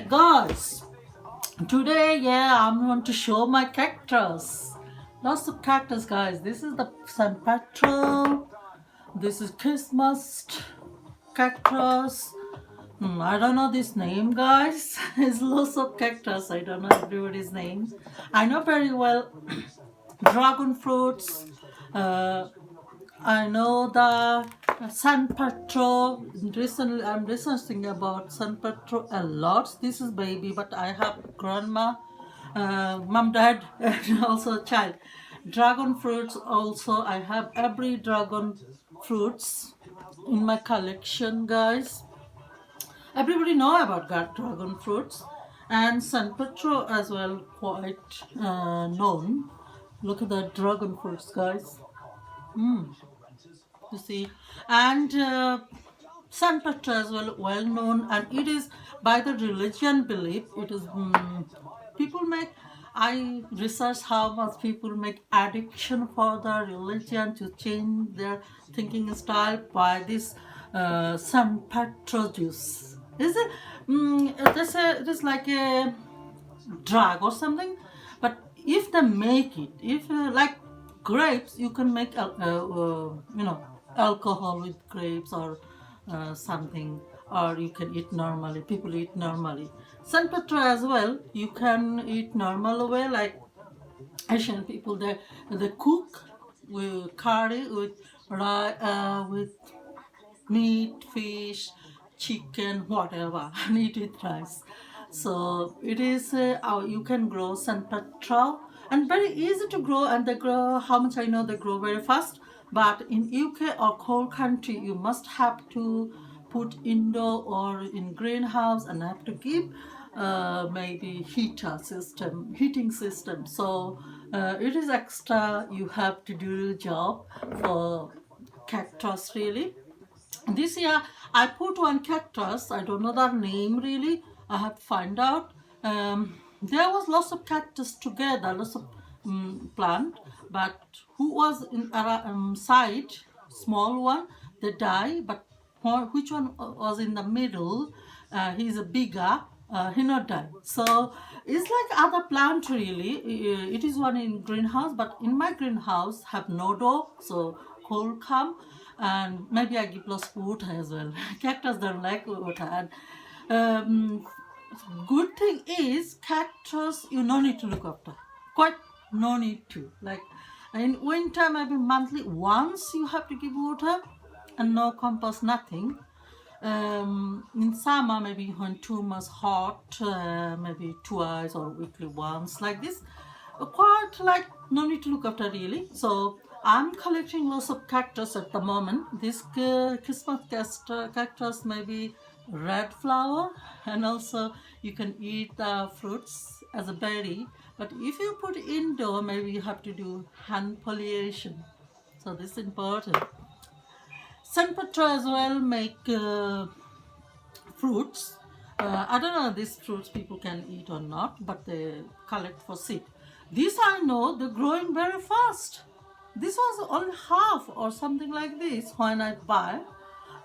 Guys, today I'm going to show my cactus. Lots of cactus, guys. This is the San Petro. This is Christmas cactus. I don't know this name, guys. It's lots of cactus. I don't know everybody's name. I know very well dragon fruits. I know the San Petro. Recently, I'm researching about San Petro a lot. This is baby, but I have grandma, mom, dad, and also a child. Dragon fruits also. I have every dragon fruits in my collection, guys. Everybody know about dragon fruits, and San Petro as well, quite known. Look at the dragon fruits, guys. You see, and San Petro as well known, and it is by the religion belief. It is people make. I research how much people make addiction for the religion to change their thinking style by this San Petro juice. Is it? It is like a drug or something, but if they make it, if like grapes, you can make alcohol with grapes or something, or you can eat normally. People eat normally. San Petro as well, you can eat normal way, like Asian people. They cook with curry with with meat, fish, chicken, whatever, and eat with rice. So it is you can grow San Petro, and very easy to grow, and they grow, how much I know, they grow very fast. But in UK or cold country, you must have to put indoor or in greenhouse, and have to keep maybe heating system. So it is extra, you have to do the job for cactus really. This year I put one cactus. I don't know the name really. I have to find out. There was lots of cactus together, lots of plant, but who was in side, small one, they die. But which one was in the middle? He's a bigger. He not die. So it's like other plant really. It is one in greenhouse, but in my greenhouse have no door, so cold come, and maybe I give lots of water as well. Cactus don't like water. And good thing is cactus you no need to look after. Quite no need to. Like in winter maybe monthly once you have to give water, and no compost, nothing. In summer maybe when too much hot, maybe twice or weekly once, like this. Quite like no need to look after really. So I'm collecting lots of cactus at the moment. This Christmas cactus maybe red flower, and also you can eat the fruits as a berry. But if you put indoor, maybe you have to do hand pollination. So this is important. San Petro as well make fruits. I don't know these fruits people can eat or not, but they collect for seed. This I know they're growing very fast. This was only half or something like this when I buy,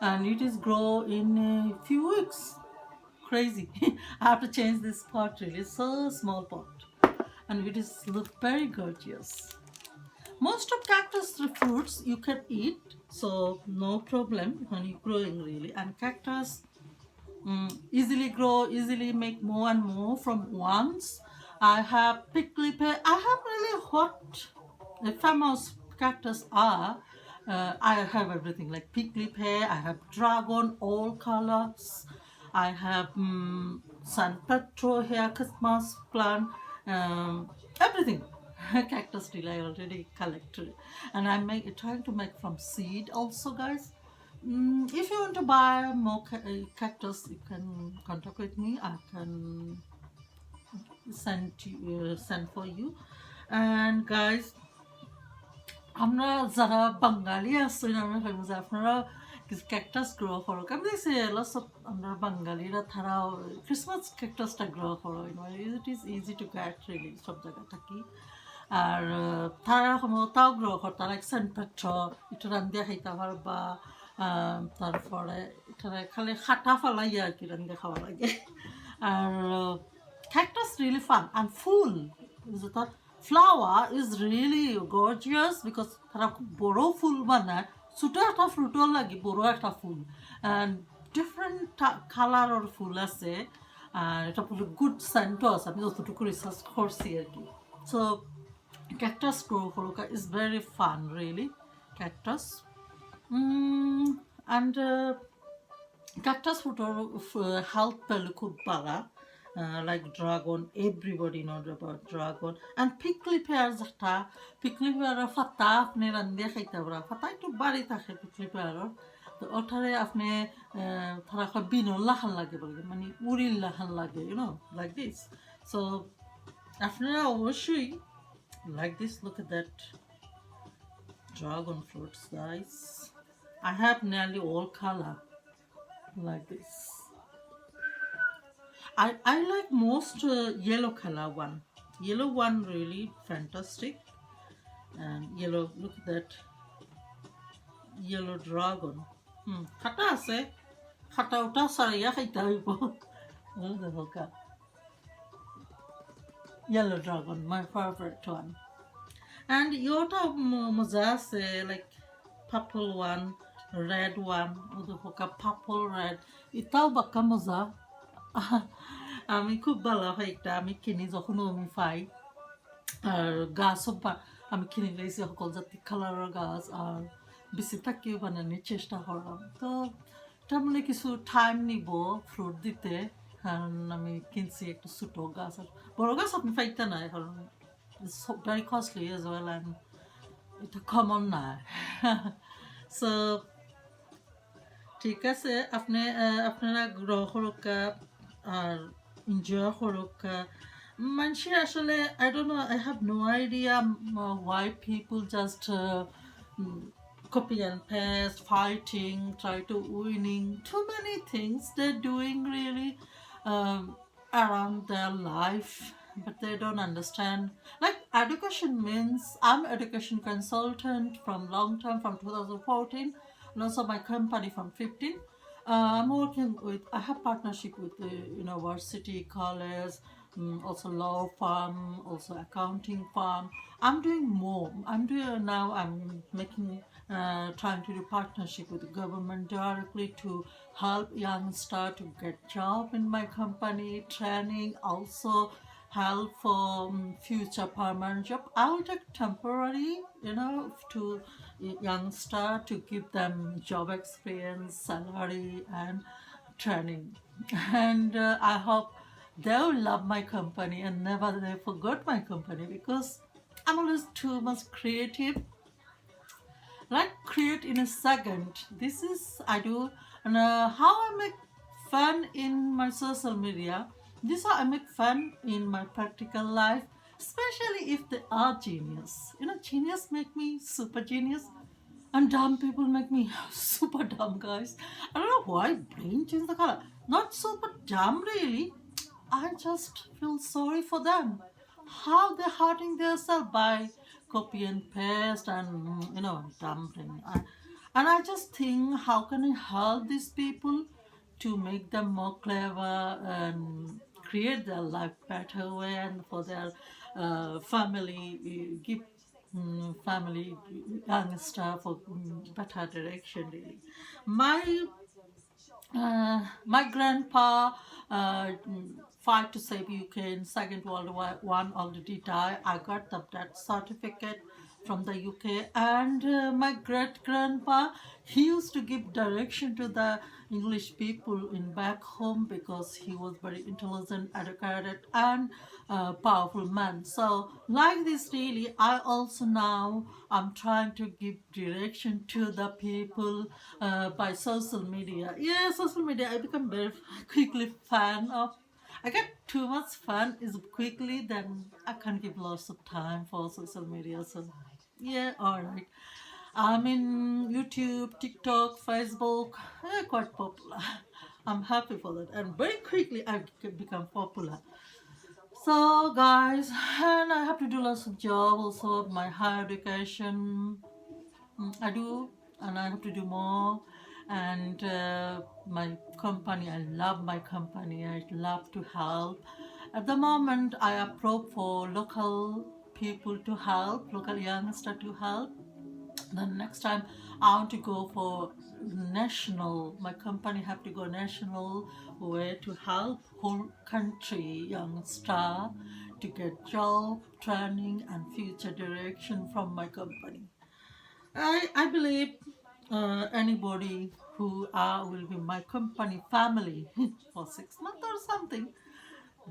and it is grow in a few weeks. Crazy. I have to change this pot really. It's so small pot, and it is look very gorgeous. Most of cactus fruits you can eat, so no problem when you're growing really. And cactus easily grow, easily make more and more from once. I have prickly pear. I have really what the famous cactus are. I have everything like prickly pear. I have dragon, all colors. I have San Petro here, Christmas plant, everything. Cactus tree I already collected, and I'm trying to make from seed also, guys. If you want to buy more cactus, you can contact with me. I can send for you. And guys, আমরা যারা বাঙালি আছি আমরা ভাবি যে আপনারা কিছু cactus grow করো, আমি দেখছি লস অফ আমরা বাঙালিরা তারাও ক্রিসমাস ক্যাকটাসটা গ্রো করো। It is easy to get really সব জায়গা থাকি। আর তারা তাও গ্রো কর, তারা সেন্ট পেট্র এটা রান্ধিয়া খাইতে পারবা। তারপরে এটা খালি খাটা ফালাইয়া আর কি রান্ধিয়া খাওয়া লাগে। আর cactus really fun and full. The flower is really gorgeous because তারা খুব বড় ফুল বানায়, ছোট একটা ফ্রুটও লাগে, বড় একটা ফুল, and different কালারের ফুল আছে, আর এটা পুরো গুড সেন্টও আছে, আমি যতটুকু রিসার্চ করছি আর কি। সো cactus grow করা is very fun really, cactus. And cactus fruitor health value খুব বাড়া, like dragon, everybody knows about dragon. And prickly pears একটা, prickly pear ফাতা আপনি রান্ধিয়ে খাইতে পারা, ফাতা একটু বাড়ি থাকে prickly pear, তো ওঠারে আপনি থাকা বিনর লাহান লাগে বলে, মানে উড়ির লাহান লাগে, you know, like this. So আপনারা অবশ্যই like this. Look at that dragon fruits, guys. I have nearly all color like this. I like most yellow color one. Yellow one really fantastic. And yellow, look at that yellow dragon. Khata ase, khata uta sariya khaita hoibo. Yellow dragon, my favorite one. And yota moza ase, like purple one, red one, odo hoka purple red. Itao baka moza. আমি খুব ভালো হয় একটা, আমি কিনি যখন আমি পাই, আর গাছও আমি কিনে লাইছি সকল জাতি কালারের গাছ, আর বেশি থাকিও বানানোর চেষ্টা করলাম। তো এটা মানে কিছু টাইম নিব ফ্রুট দিতে, কারণ আমি কিনছি একটা ছোট গাছ, আর বড় গাছ আপনি পাইতে না, কারণ very costly as well, and এটা কমন না। সো ঠিক আছে, আপনারা গ্রহ করকা আর এনজয় করকা। মানুষের আসলে I don't know, I have no idea why people just copy and paste, fighting, try to winning, too many things they're doing really around their life, but they don't understand. Like education means, I'm education consultant from long time, from 2014, and also my company from 15. I'm working with, I have partnership with the university, college, also law firm, also accounting firm. I'm doing more. I'm making, trying to do partnership with the government directly to help youngster to get job in my company, training, also help for future permanent job. I will take temporary, to youngster to give them job experience, salary, and training. And I hope they will love my company and never they forgot my company, because I'm always too much creative. Like create in a second. This is I do, and how I make fun in my social media. This is how I make fun in my practical life, especially if they are genius. Genius make me super genius, and dumb people make me super dumb, guys. I don't know why brain change the color. Not super dumb really. I just feel sorry for them. How they're hurting themselves by copy and paste and dumping. And I just think, how can I help these people to make them more clever and create their life better way, and for their family, give family youngster for better direction really. My grandpa fight to save UK in Second World War One already died. I got the death certificate from the UK, and my great grandpa, he used to give direction to the English people in back home, because he was very intelligent, educated, and powerful man. So like this really, I also now I'm trying to give direction to the people by social media. Yeah, social media I become very quickly fan of. I get too much fun is quickly, then I can't give lots of time for social media. So yeah, alright. I'm in YouTube, TikTok, Facebook, quite popular. I'm happy for that, and very quickly I become popular. So guys, and I have to do lots of job also, my higher education. I do, and I have to do more. And my company, I love my company. I love to help. At the moment, I approve for local people to help, local youngster to help. Then next time I want to go for national. My company have to go national way to help whole country youngster to get job, training, and future direction from my company. I believe anybody who will be my company family for 6 months or something,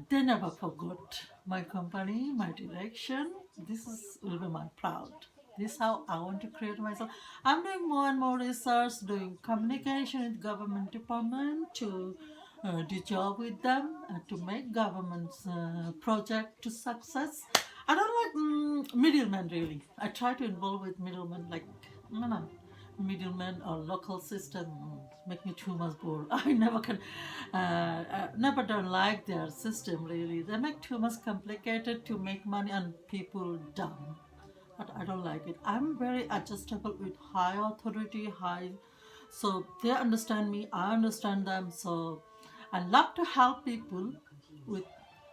they never forgot my company, my direction. This is will be my proud. This is how I want to create myself. I'm doing more and more research, doing communication with government department to do job with them to make government's project to success. I don't like middlemen really. I try to involve with middlemen like no, middlemen or local system make me too much bored. I never can, never don't like their system really. They make too much complicated to make money and people dumb. But I don't like it. I'm very adjustable with high authority, high, so they understand me. I understand them. So I love to help people with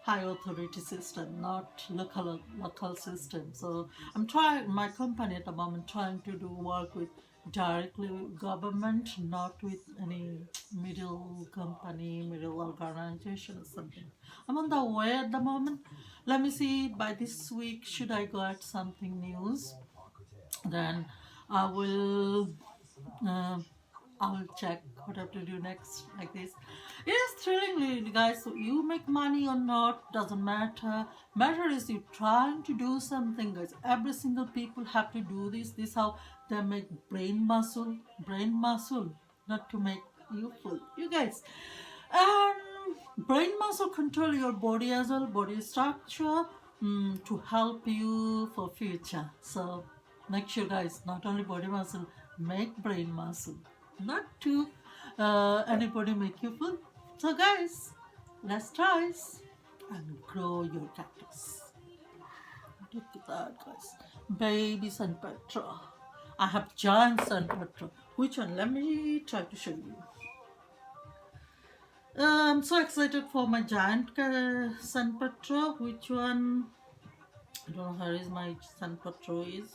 high authority system, not local system. So I'm trying my company at the moment trying to do work with directly with government, not with any middle company, middle organization or something. I'm on the way at the moment. Let me see by this week should I go at something news. Then I will uh, I'll check what I have to do next, like this. It is thrilling, really, guys. So you make money or not doesn't matter. Matter is you trying to do something, guys. Every single people have to do this. This how they make brain muscle, not to make you full. You guys, brain muscle control your body as well, body structure, to help you for future. So make sure, guys, not only body muscle, make brain muscle, not to anybody make you full. So guys, let's try and grow your cactus. Look at that, guys. Baby San Petro. I have giant San Petro. Which one? Let me try to show you. I'm so excited for my giant San Petro. Which one? I don't know where is my San Petro is.